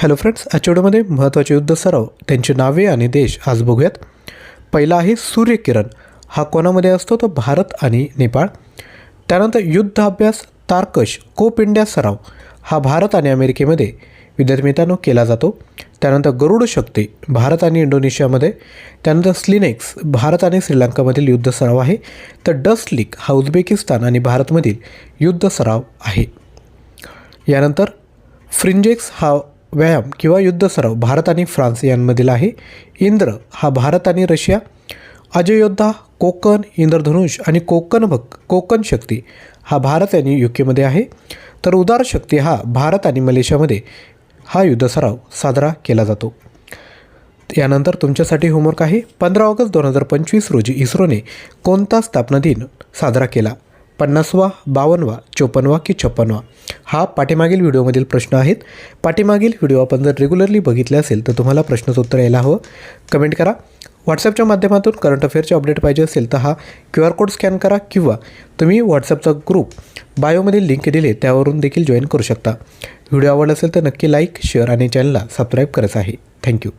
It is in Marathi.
हॅलो फ्रेंड्स, आजच्या व्हिडिओमध्ये महत्त्वाचे युद्ध सराव त्यांची नावे आणि देश आज बघूयात. पहिला आहे सूर्यकिरण. हा कोणामध्ये असतो तर भारत आणि नेपाळ. त्यानंतर युद्ध अभ्यास तारकश कोप इंडिया सराव हा भारत आणि अमेरिकेमध्ये विद्यार्थी मित्रांनो केला जातो. त्यानंतर गरुड शक्ती भारत आणि इंडोनेशियामध्ये. त्यानंतर स्लिनेक्स भारत आणि श्रीलंकामधील युद्ध सराव आहे. तर डस्टलिक हा उझबेकिस्तान आणि भारतमधील युद्ध सराव आहे. यानंतर फ्रिंजेक्स हा व्यायाम किंवा युद्ध सराव भारत आणि फ्रान्स यांमधील आहे. इंद्र हा भारत आणि रशिया. अजय योद्धा कोकण इंद्रधनुष आणि कोकण शक्ती हा भारत आणि UK आहे. तर उदार शक्ती हा भारत आणि मलेशियामध्ये हा युद्ध सराव साजरा केला जातो. यानंतर तुमच्यासाठी होमवर्क आहे. 15 ऑगस्ट 2025 रोजी इस्रोने कोणता स्थापना दिन साजरा केला? 50वा, 52वा, 54वा की 56वा? हा पाठीमागील व्हिडिओमधील प्रश्न आहेत. पाठीमागील व्हिडिओ आपण जर रेग्युलरली बघितले असेल तर तुम्हाला प्रश्नाचं उत्तर यायला हवं. कमेंट करा. व्हॉट्सअपच्या माध्यमातून करंट अफेअरचे अपडेट पाहिजे असेल तर हा QR कोड स्कॅन करा किंवा तुम्ही व्हॉट्सअपचा ग्रुप बायोमधील लिंक दिले त्यावरून देखील जॉईन करू शकता. व्हिडिओ आवडला असेल तर नक्की लाईक, शेअर आणि चॅनलला सबस्क्राईब करायचं आहे. थँक्यू.